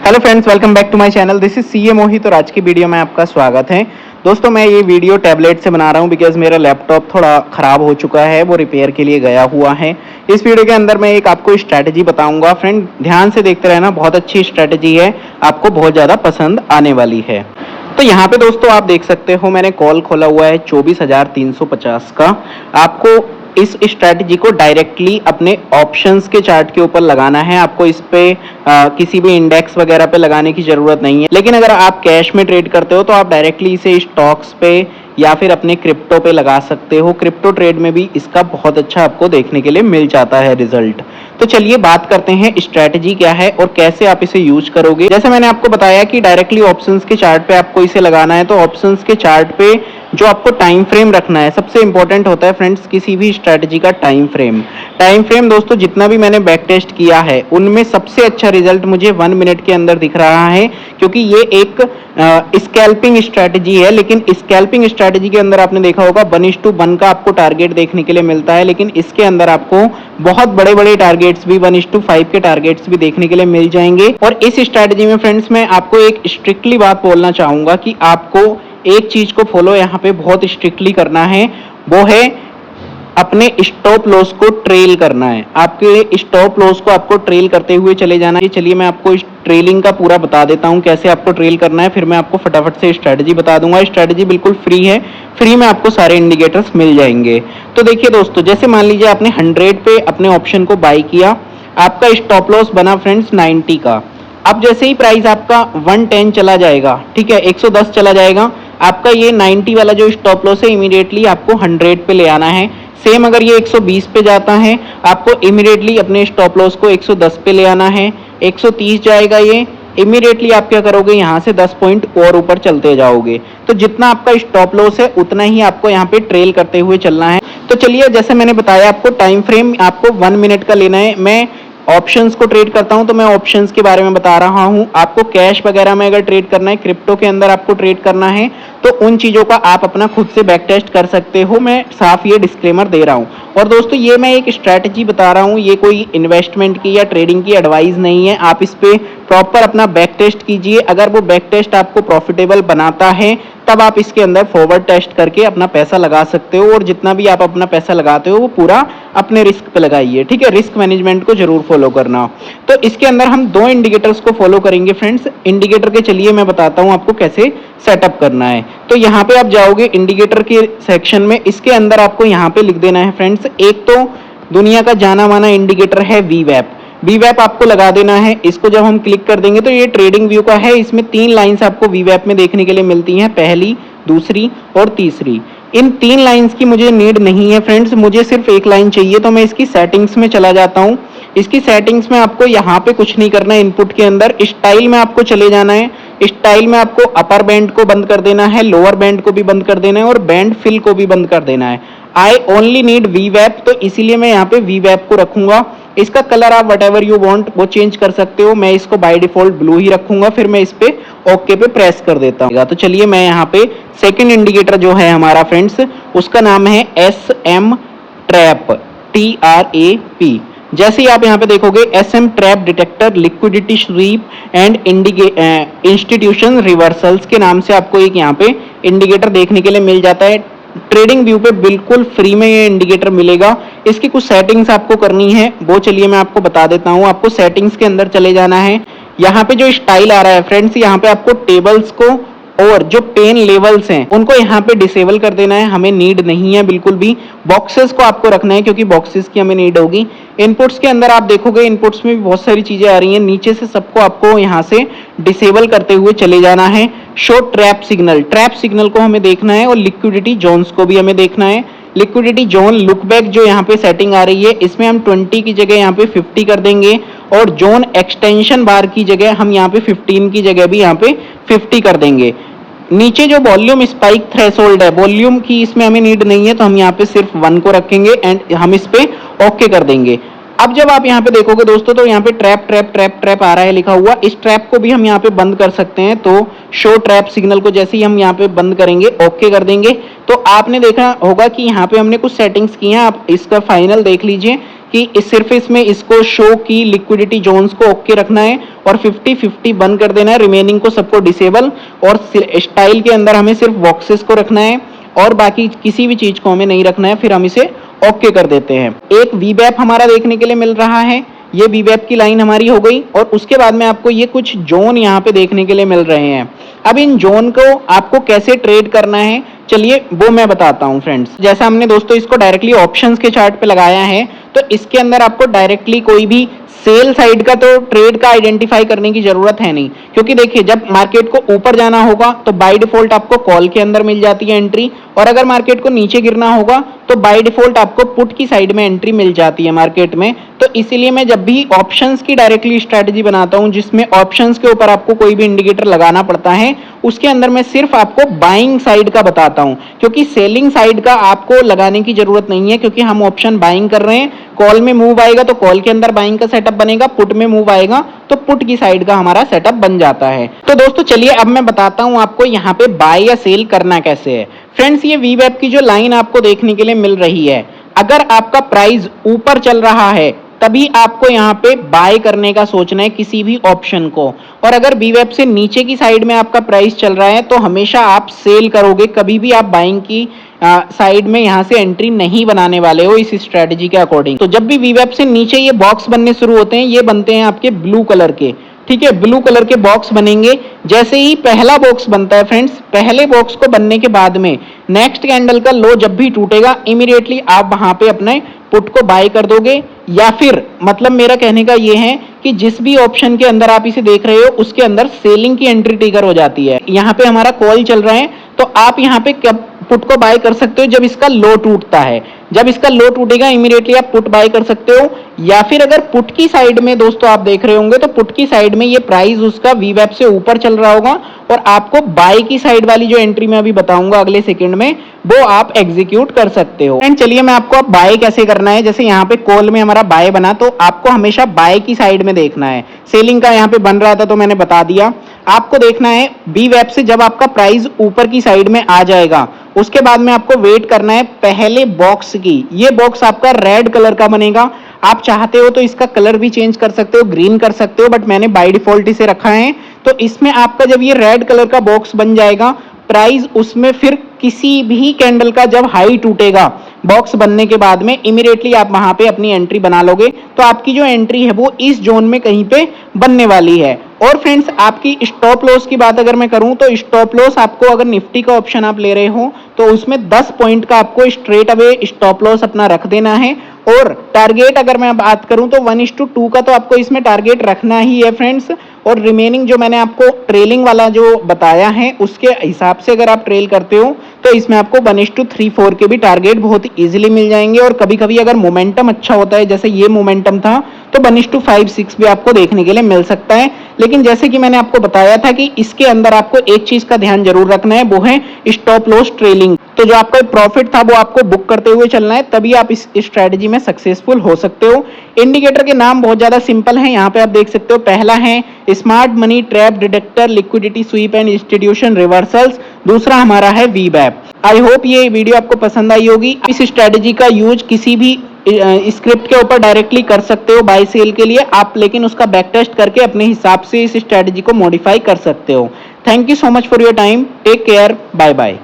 Hello friends, welcome back to my channel. This is CA Mohit और आज की video में आपका स्वागत है। दोस्तों, मैं ये वीडियो टैबलेट से बना रहा हूँ बिकॉज मेरा लैपटॉप थोड़ा ख़राब हो चुका है, वो रिपेयर के लिए गया हुआ है। इस वीडियो के अंदर मैं एक आपको स्ट्रैटेजी बताऊंगा। फ्रेंड, ध्यान से देखते रहना, बहुत अच्छी स्ट्रैटेजी है, आपको बहुत ज़्यादा पसंद आने वाली है। तो यहाँ पे दोस्तों आप देख सकते हो, मैंने कॉल खोला हुआ है 24,350 का। आपको इस स्ट्रैटेजी को डायरेक्टली अपने ऑप्शंस के चार्ट के ऊपर लगाना है। आपको इस पे किसी भी इंडेक्स वगैरह पे लगाने की ज़रूरत नहीं है। लेकिन अगर आप कैश में ट्रेड करते हो तो आप डायरेक्टली इसे स्टॉक्स पे या फिर अपने क्रिप्टो पे लगा सकते हो। क्रिप्टो ट्रेड में भी इसका बहुत अच्छा आपको देखने के लिए मिल जाता है रिजल्ट। तो चलिए बात करते हैं स्ट्रैटेजी क्या है और कैसे आप इसे यूज करोगे। जैसे मैंने आपको बताया कि डायरेक्टली ऑप्शंस के चार्ट पे आपको इसे लगाना है, तो ऑप्शंस के चार्ट पे जो आपको टाइम फ्रेम रखना है, सबसे इंपॉर्टेंट होता है फ्रेंड्स किसी भी स्ट्रैटेजी का टाइम फ्रेम। टाइम फ्रेम दोस्तों जितना भी मैंने बैक टेस्ट किया है उनमें सबसे अच्छा रिजल्ट मुझे 1 मिनट के अंदर दिख रहा है, क्योंकि ये एक स्कैल्पिंग स्ट्रैटेजी है। लेकिन स्कैल्पिंग स्ट्रैटेजी के अंदर आपने देखा होगा 1:1 का आपको टारगेट देखने के लिए मिलता है, लेकिन इसके अंदर आपको बहुत बड़े बड़े टारगेट्स भी 1:5 के टारगेट्स भी देखने के लिए मिल जाएंगे। और इस स्ट्रैटेजी में फ्रेंड्स मैं आपको एक स्ट्रिक्टली बात बोलना चाहूंगा कि आपको एक चीज को फॉलो यहाँ पे बहुत स्ट्रिक्टली करना है, वो है अपने स्टॉप लॉस को ट्रेल करना है। आपके स्टॉप लॉस को आपको ट्रेल करते हुए चले जाना है। चलिए मैं आपको इस ट्रेलिंग का पूरा बता देता हूँ कैसे आपको ट्रेल करना है, फिर मैं आपको फटाफट से स्ट्रैटेजी बता दूंगा। स्ट्रैटेजी बिल्कुल फ्री है, फ्री में आपको सारे इंडिकेटर्स मिल जाएंगे। तो देखिए दोस्तों, जैसे मान लीजिए आपने 100 पे अपने ऑप्शन को बाई किया, आपका स्टॉप लॉस बना फ्रेंड्स 90 का। अब जैसे ही प्राइस आपका 110 चला जाएगा, ठीक है, 110 चला जाएगा, आपका ये 90 वाला जो स्टॉप लॉस है इमीडिएटली आपको 100 पे ले आना है। सेम अगर ये 120 पे जाता है, आपको इमीडिएटली अपने स्टॉप लॉस को 110 पे ले आना है। 130 जाएगा ये, इमीडिएटली आप क्या करोगे, यहाँ से 10 पॉइंट और ऊपर चलते जाओगे। तो जितना आपका स्टॉप लॉस है उतना ही आपको यहाँ पे ट्रेल करते हुए चलना है। तो चलिए, जैसे मैंने बताया आपको टाइम फ्रेम आपको 1 मिनट का लेना है। मैं ऑप्शंस को ट्रेड करता हूं तो मैं ऑप्शंस के बारे में बता रहा हूं। आपको कैश वगैरह में अगर ट्रेड करना है, क्रिप्टो के अंदर आपको ट्रेड करना है, तो उन चीज़ों का आप अपना खुद से बैक टेस्ट कर सकते हो। मैं साफ ये डिस्क्लेमर दे रहा हूं। और दोस्तों, ये मैं एक स्ट्रैटेजी बता रहा हूं, ये कोई इन्वेस्टमेंट की या ट्रेडिंग की एडवाइस नहीं है। आप इस पे प्रॉपर अपना बैक टेस्ट कीजिए। अगर वो बैक टेस्ट आपको प्रॉफिटेबल बनाता है तब आप इसके अंदर फॉरवर्ड टेस्ट करके अपना पैसा लगा सकते हो। और जितना भी आप अपना पैसा लगाते हो वो पूरा अपने रिस्क पे लगाइए, ठीक है। रिस्क मैनेजमेंट को जरूर फॉलो करना। तो इसके अंदर हम 2 इंडिकेटर्स को फॉलो करेंगे फ्रेंड्स। इंडिकेटर के चलिए मैं बताता हूं आपको कैसे सेटअप करना है। तो यहाँ पे आप जाओगे इंडिकेटर के सेक्शन में, इसके अंदर आपको यहाँ पे लिख देना है फ्रेंड्स, एक तो दुनिया का जाना माना इंडिकेटर है वीवैप। वीवैप आपको लगा देना है। इसको जब हम क्लिक कर देंगे तो ये ट्रेडिंग व्यू का है। इसमें 3 लाइंस आपको वीवैप में देखने के लिए मिलती हैं, पहली, दूसरी और तीसरी। इन 3 लाइंस की मुझे नीड नहीं है फ्रेंड्स, मुझे सिर्फ एक लाइन चाहिए। तो मैं इसकी सेटिंग्स में चला जाता हूँ। इसकी सेटिंग्स में आपको यहाँ पे कुछ नहीं करना है। इनपुट के अंदर स्टाइल में आपको चले जाना है। स्टाइल में आपको अपर बैंड को बंद कर देना है, लोअर बैंड को भी बंद कर देना है और बैंड फिल को भी बंद कर देना है। आई ओनली नीड वीवैप, तो इसीलिए मैं यहाँ पे वीवैप को रखूंगा। इसका कलर आप वट एवर यू वॉन्ट वो चेंज कर सकते हो। मैं इसको बाय डिफॉल्ट ब्लू ही रखूंगा। फिर मैं इस पे ओके पे प्रेस कर देता हूँ। तो चलिए मैं यहाँ पे सेकंड इंडिकेटर जो है हमारा फ्रेंड्स, उसका नाम है SM ट्रैप, TRAP। जैसे ही आप यहाँ पे देखोगे SM trap detector liquidity SVEEP and institution reversals के नाम से आपको एक यहाँ पे इंडिकेटर देखने के लिए मिल जाता है। ट्रेडिंग व्यू पे बिल्कुल फ्री में ये इंडिकेटर मिलेगा। इसकी कुछ सेटिंग्स आपको करनी है, वो चलिए मैं आपको बता देता हूँ। आपको सेटिंग्स के अंदर चले जाना है। यहाँ पे जो स्टाइल आ रहा है फ्रेंड्स, यहाँ पे आपको टेबल्स को और जो पेन लेवल्स हैं उनको यहाँ पे डिसेबल कर देना है, हमें नीड नहीं है बिल्कुल भी। बॉक्सेस को आपको रखना है क्योंकि बॉक्सेस की हमें नीड होगी। इनपुट्स के अंदर आप देखोगे, इनपुट्स में भी बहुत सारी चीजें आ रही हैं, नीचे से सबको आपको यहाँ से डिसेबल करते हुए चले जाना है। Show trap signal, trap signal को हमें देखना है और लिक्विडिटी जोन्स को भी हमें देखना है। लिक्विडिटी जोन लुक बैक जो यहाँ पे सेटिंग आ रही है, इसमें हम 20 की जगह यहाँ पे 50 कर देंगे और जोन एक्सटेंशन बार की जगह हम यहाँ पे 15 की जगह भी यहाँ पे 50 कर देंगे। नीचे जो वॉल्यूम स्पाइक थ्रेशोल्ड है, वॉल्यूम की इसमें हमें नीड नहीं है, तो हम यहाँ पे सिर्फ 1 को रखेंगे एंड हम इस पे ओके कर देंगे। अब जब आप यहाँ पे देखोगे दोस्तों, तो यहाँ पे ट्रैप ट्रैप ट्रैप ट्रैप आ रहा है लिखा हुआ। इस ट्रैप को भी हम यहाँ पे बंद कर सकते हैं। तो शो ट्रैप सिग्नल को जैसे ही हम यहाँ पे बंद करेंगे, ओके कर देंगे, तो आपने देखा होगा कि यहाँ पे हमने कुछ सेटिंग्स की हैं। आप इसका फाइनल देख लीजिए। कि सिर्फ इसमें इसको शो की लिक्विडिटी जोन्स को ओके रखना है और 50-50 बंद कर देना है, रिमेनिंग को सबको डिसेबल, और स्टाइल के अंदर हमें सिर्फ बॉक्सेस को रखना है और बाकी किसी भी चीज को हमें नहीं रखना है, फिर हम इसे ओके कर देते हैं। एक वीबैप हमारा देखने के लिए मिल रहा है, ये वीबैप की लाइन हमारी हो गई और उसके बाद में आपको ये कुछ जोन यहाँ पे देखने के लिए मिल रहे हैं। अब इन जोन को आपको कैसे ट्रेड करना है चलिए वो मैं बताता हूँ फ्रेंड्स। जैसा हमने दोस्तों इसको डायरेक्टली ऑप्शंस के चार्ट पे लगाया है, तो इसके अंदर आपको डायरेक्टली कोई भी सेल साइड का तो ट्रेड का आइडेंटिफाई करने की जरूरत है नहीं, क्योंकि देखिए जब मार्केट को ऊपर जाना होगा तो बाय डिफॉल्ट आपको कॉल के अंदर मिल जाती है एंट्री, और अगर मार्केट को नीचे गिरना होगा तो बाय डिफॉल्ट आपको पुट की साइड में एंट्री मिल जाती है मार्केट में। तो इसीलिए मैं जब भी ऑप्शंस की डायरेक्टली स्ट्रेटजी बनाता हूं जिसमें ऑप्शंस के ऊपर आपको कोई भी इंडिकेटर लगाना पड़ता है, उसके अंदर मैं सिर्फ आपको बाइंग साइड का बताता हूं, क्योंकि सेलिंग साइड का आपको लगाने की जरूरत नहीं है, क्योंकि हम ऑप्शन बाइंग कर रहे हैं। कॉल में मूव आएगा तो कॉल के अंदर बाइंग का सेटअप बनेगा, पुट में मूव आएगा तो पुट की साइड का हमारा सेटअप बन जाता है। तो दोस्तों चलिए अब मैं बताता हूं आपको यहाँ पे बाय या सेल करना कैसे है। फ्रेंड्स ये वीबैप की जो लाइन आपको देखने के लिए मिल रही है, अगर आपका प्राइस ऊपर चल रहा है तभी आपको यहाँ पे बाय करने का सोचना है किसी भी ऑप्शन को, और अगर वीबैप से नीचे की साइड में आपका प्राइस चल रहा है तो हमेशा आप सेल करोगे, कभी भी आप बाइंग की साइड में यहाँ से एंट्री नहीं बनाने वाले हो इस स्ट्रेटजी के अकॉर्डिंग। तो जब भी वीबैप से नीचे ये बॉक्स बनने शुरू होते हैं, ये बनते हैं आपके ब्लू कलर के, ठीक है, ब्लू कलर के बॉक्स बनेंगे। जैसे ही पहला बॉक्स बनता है फ्रेंड्स, पहले बॉक्स को बनने के बाद में नेक्स्ट कैंडल का लो जब भी टूटेगा इमीडिएटली आप वहां पे अपने पुट को बाय कर दोगे, या फिर मतलब मेरा कहने का ये है कि जिस भी ऑप्शन के अंदर आप इसे देख रहे हो उसके अंदर सेलिंग की एंट्री ट्रिगर हो जाती है। यहाँ पे हमारा कॉल चल रहा है तो आप यहाँ पे कब पुट को बाय कर सकते हो, जब इसका लो टूटता है, जब इसका लो टूटेगा इमीडिएटली आप पुट बाय कर सकते हो। या फिर अगर पुट की साइड में दोस्तों आप देख रहे होंगे तो पुट की साइड में ये प्राइस उसका वीबैप से ऊपर चल रहा होगा और आपको बाय की साइड वाली जो एंट्री मैं अभी बताऊंगा अगले सेकंड में, वो आप एग्जीक्यूट कर सकते हो। एंड चलिए मैं आपको अब बाय कैसे करना है। जैसे यहाँ पे कॉल में हमारा बाय बना तो आपको हमेशा बाय की साइड में देखना है। सेलिंग का यहाँ पे बन रहा था तो मैंने बता दिया, आपको देखना है वीबैप से जब आपका प्राइस ऊपर की साइड में आ जाएगा उसके बाद में आपको वेट करना है पहले बॉक्स की। ये बॉक्स आपका रेड कलर का बनेगा, आप चाहते हो तो इसका कलर भी चेंज कर सकते हो, ग्रीन कर सकते हो, बट मैंने बाय डिफॉल्ट इसे रखा है। तो इसमें आपका जब ये रेड कलर का बॉक्स बन जाएगा, प्राइस उसमें फिर किसी भी कैंडल का जब हाई टूटेगा बॉक्स बनने के बाद में इमीडिएटली आप वहां पे अपनी एंट्री बना लोगे, तो आपकी जो एंट्री है वो इस जोन में कहीं पे बनने वाली है। और फ्रेंड्स आपकी स्टॉप लॉस की बात अगर मैं करूं तो स्टॉप लॉस आपको अगर निफ्टी का ऑप्शन आप ले रहे हो तो उसमें 10 पॉइंट का आपको स्ट्रेट अवे स्टॉप लॉस अपना रख देना है। और टारगेट अगर मैं बात करूं तो 1:2 का तो आपको इसमें टारगेट रखना ही है फ्रेंड्स। और रिमेनिंग जो मैंने आपको ट्रेलिंग वाला जो बताया है उसके हिसाब से अगर आप ट्रेल करते हो तो इसमें आपको 1:3-4 के भी टारगेट बहुत इजीली मिल जाएंगे। और कभी कभी अगर मोमेंटम अच्छा होता है, जैसे ये मोमेंटम था, तो 1:5-6 भी आपको देखने के लिए मिल सकता है। लेकिन जैसे कि मैंने आपको बताया था कि इसके अंदर आपको एक चीज का ध्यान जरूर रखना है, वो है स्टॉप लॉस ट्रेलिंग। तो जो आपका प्रॉफिट था वो आपको बुक करते हुए चलना है, तभी आप इस स्ट्रेटजी में सक्सेसफुल हो सकते हो। इंडिकेटर के नाम बहुत ज्यादा सिंपल है, यहाँ पे आप देख सकते हो। पहला है smart money trap detector, liquidity SVEEP and institution reversals. दूसरा हमारा है वीबैप। आई होप ये वीडियो आपको पसंद आई होगी। इस स्ट्रेटजी का यूज किसी भी स्क्रिप्ट के ऊपर डायरेक्टली कर सकते हो बाय सेल के लिए आप, लेकिन उसका बैक टेस्ट करके अपने हिसाब से इस स्ट्रेटजी को मॉडिफाई कर सकते हो। Thank you so much for your time, take care, bye bye.